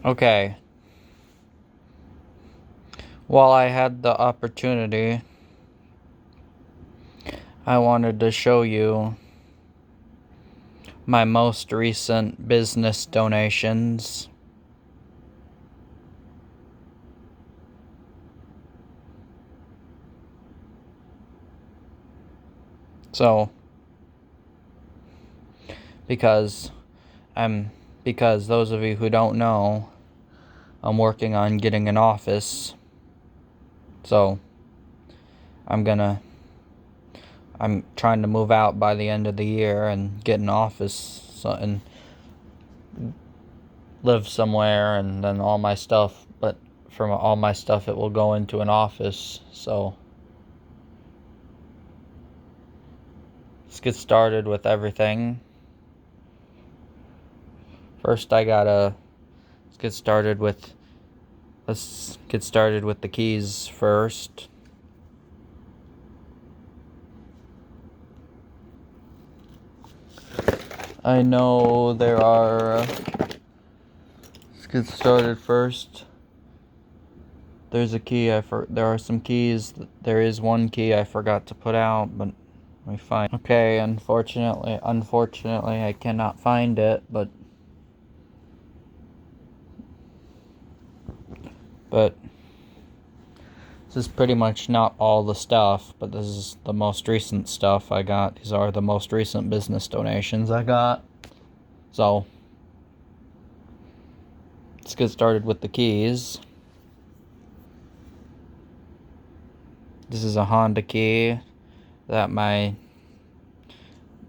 Okay. While I had the opportunity, I wanted to show you my most recent business donations. So, because because those of you who don't know, I'm working on getting an office. So, I'm trying to move out by the end of the year and get an office and live somewhere, and then all my stuff, but from all my stuff it will go into an office. So, let's get started with everything. First, let's get started with the keys first. I know let's get started first. There's a key there are some keys. There is one key I forgot to put out, but let me find. Okay, unfortunately I cannot find it, but this is pretty much not all the stuff, but this is the most recent stuff I got. These are the most recent business donations I got. So, let's get started with the keys. This is a Honda key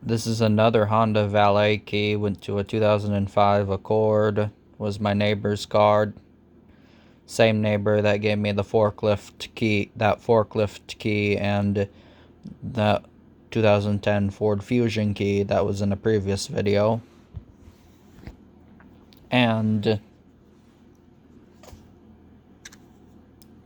this is another Honda Valet key. Went to a 2005 Accord. Was my neighbor's car. Same neighbor that gave me the forklift key, and that 2010 Ford Fusion key that was in a previous video. And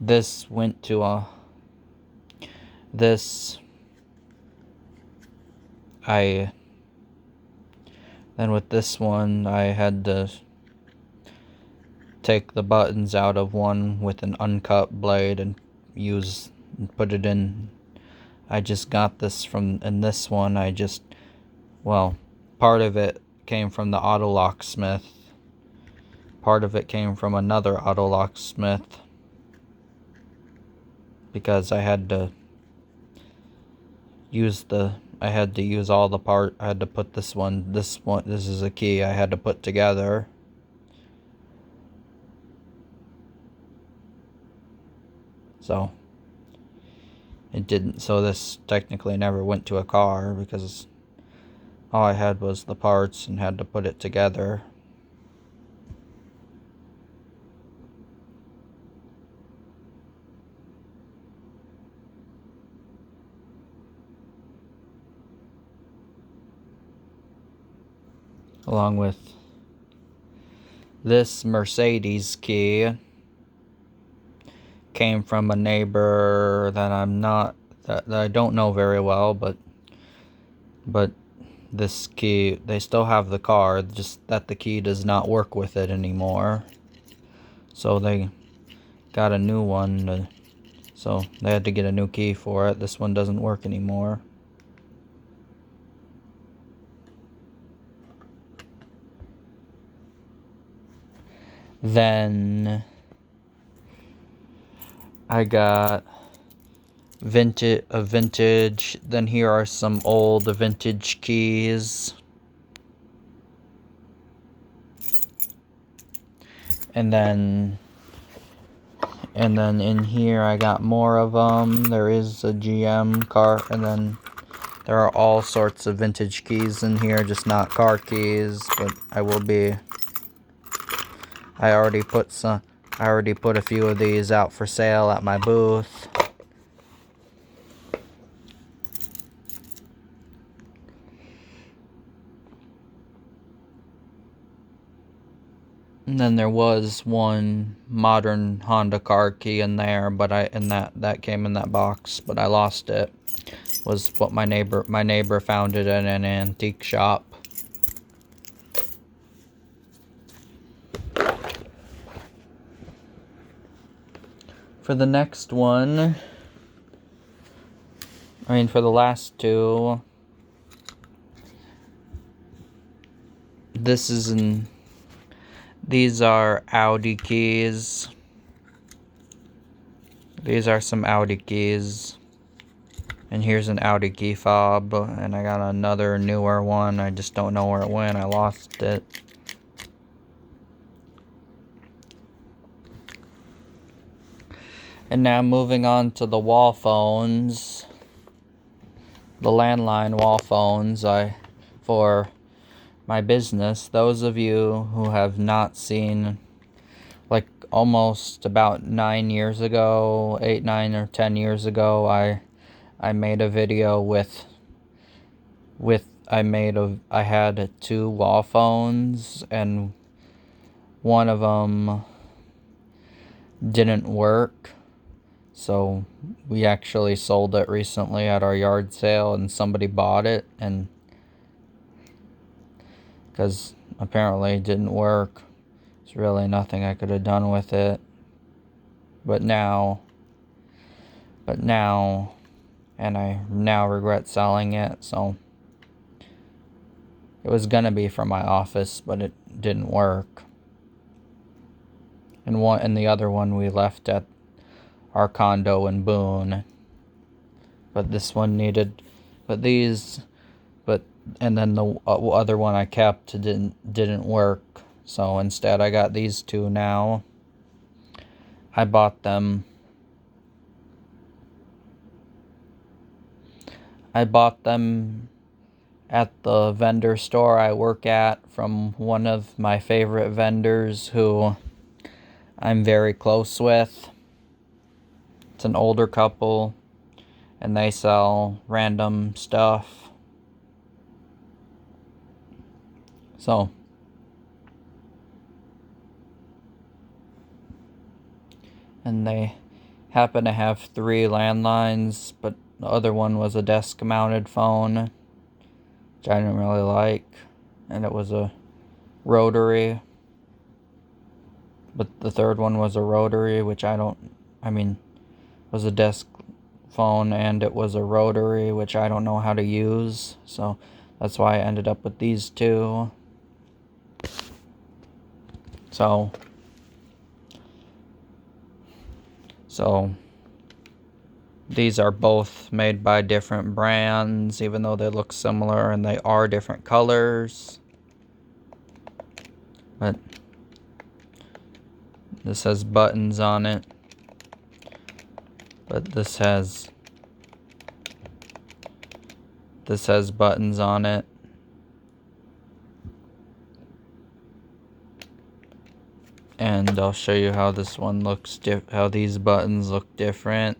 this went to then with this one, I had to take the buttons out of one with an uncut blade and put it in. I just got this in this one, part of it came from the auto locksmith. Part of it came from another auto locksmith, because I had to use all the part. I had to put this is a key I had to put together. So this technically never went to a car, because all I had was the parts and had to put it together. Along with this Mercedes key came from a neighbor that I don't know very well, but this key, they still have the car, just that the key does not work with it anymore. So they got a new one, so they had to get a new key for it. This one doesn't work anymore. Then I got a vintage. Then here are some old vintage keys. And then in here I got more of them. There is a GM car, and then there are all sorts of vintage keys in here, just not car keys, but I already put a few of these out for sale at my booth. And then there was one modern Honda car key in there, but that came in that box, but I lost it. Was what my neighbor found it in an antique shop. For the next one, for the last two, these are Audi keys. These are some Audi keys. And here's an Audi key fob. And I got another newer one. I just don't know where it went. I lost it. And now moving on to the wall phones. The landline wall phones for my business. Those of you who have not seen, like almost about 9 years ago, 8, 9, or 10 years ago, I made a video I had 2 wall phones, and one of them didn't work. So we actually sold it recently at our yard sale, and somebody bought it, and because apparently it didn't work. There's really nothing I could have done with it. But now, and I now regret selling it. So it was gonna be from my office, but it didn't work. And the other one we left at our condo in Boone. But this one needed, and then the other one I kept didn't work. So instead I got these 2 now. I bought them at the vendor store I work at from one of my favorite vendors who I'm very close with. It's an older couple, and they sell random stuff. So, and they happen to have 3 landlines, but the other one was a desk-mounted phone, which I didn't really like, and it was a rotary. But the third one was a rotary, which was a desk phone, and it was a rotary, which I don't know how to use. So that's why I ended up with these 2. So these are both made by different brands, even though they look similar, and they are different colors. But this has buttons on it. But this has buttons on it. And I'll show you how this one looks how these buttons look different.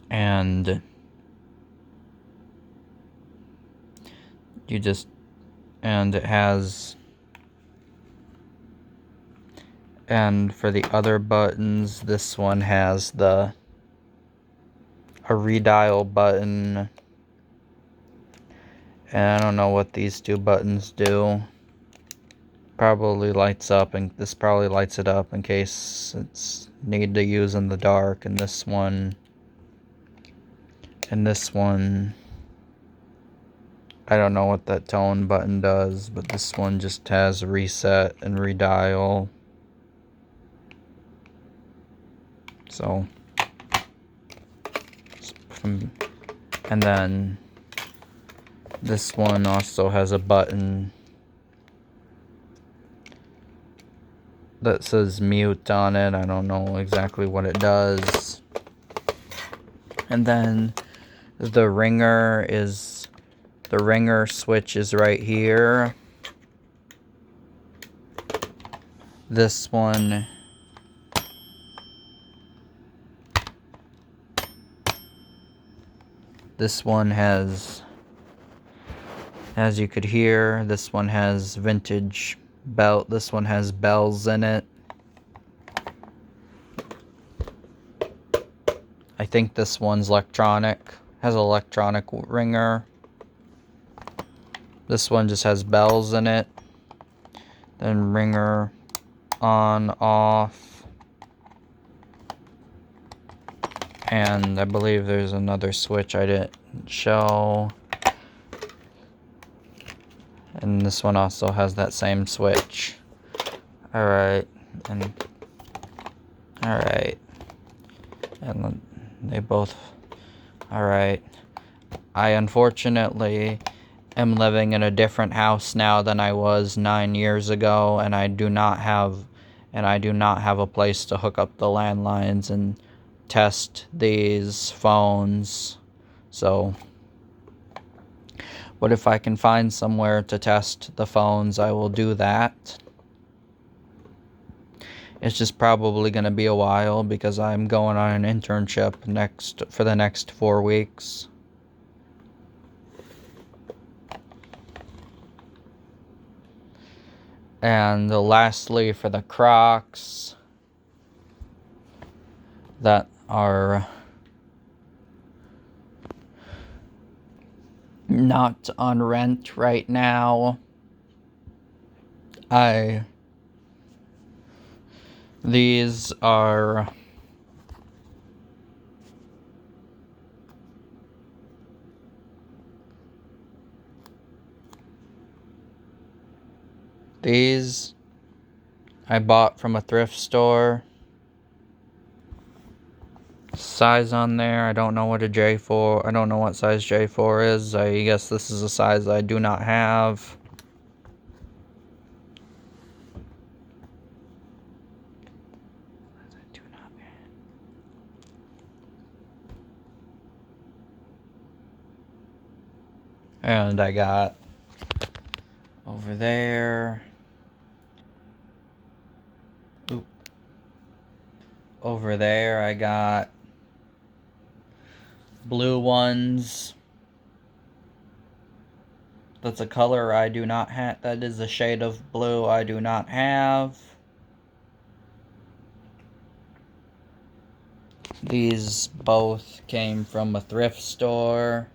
And it has, and for the other buttons, this one has a redial button, and I don't know what these 2 buttons do. Probably lights up, and this probably lights it up in case it's need to use in the dark. And this one, I don't know what that tone button does, but this one just has reset and redial. So, and then this one also has a button that says mute on it. I don't know exactly what it does. And then the ringer switch is right here. This one has, as you could hear, this one has vintage belt. This one has bells in it. I think this one's electronic, has an electronic ringer. This one just has bells in it. Then ringer, on, off. And I believe there's another switch I didn't show. And this one also has that same switch. Alright. And they both... Alright. I unfortunately am living in a different house now than I was 9 years ago, and I do not have a place to hook up the landlines and test these phones. So, but if I can find somewhere to test the phones, I will do that. It's just probably going to be a while because I'm going on an internship for the next 4 weeks. And lastly, for the Crocs that are not on rent right now, these are I bought from a thrift store. Size on there, I don't know what a J4, I don't know what size J4 is. I guess this is a size I do not have. And I got over there. Over there I got blue ones. That's a color I do not have. That is a shade of blue I do not have. These both came from a thrift store.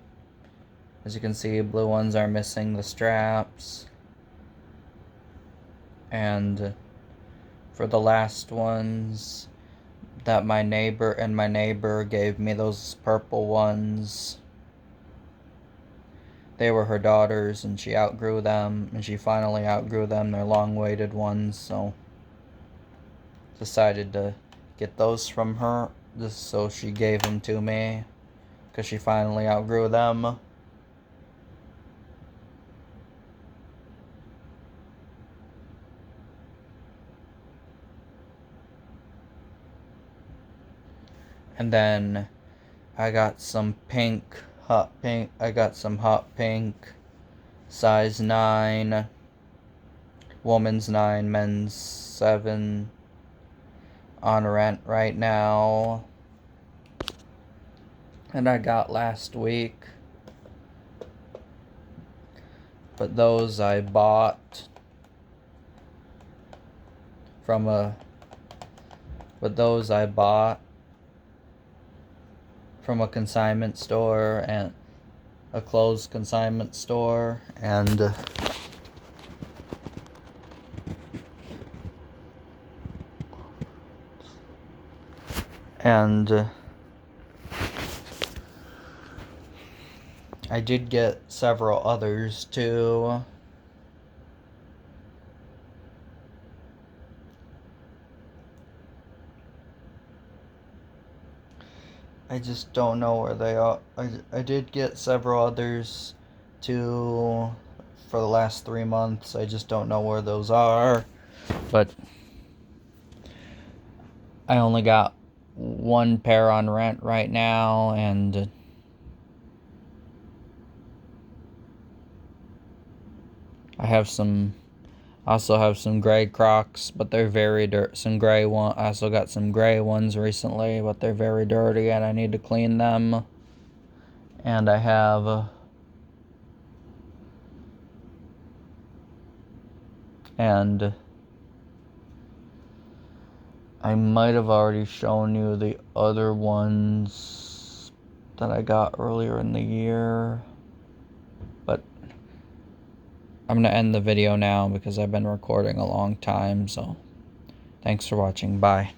As you can see, blue ones are missing the straps. And for the last ones, that my neighbor gave me, those purple ones. They were her daughters, and she outgrew them, and she finally outgrew them. They're long-awaited ones, so decided to get those from her, just so she gave them to me, because she finally outgrew them. And then I got some hot pink, size 9, woman's 9, men's 7, on rent right now. And I got last week. But those I bought from a consignment store, and a closed consignment store, and I did get several others too. I just don't know where they are. I did get several others too for the last 3 months. I just don't know where those are. But I only got one pair on rent right now, and I also have some gray Crocs, but they're very dirty. I also got some gray ones recently, but they're very dirty, and I need to clean them. And I have and I might have already shown you the other ones that I got earlier in the year. But I'm going to end the video now because I've been recording a long time. So thanks for watching. Bye.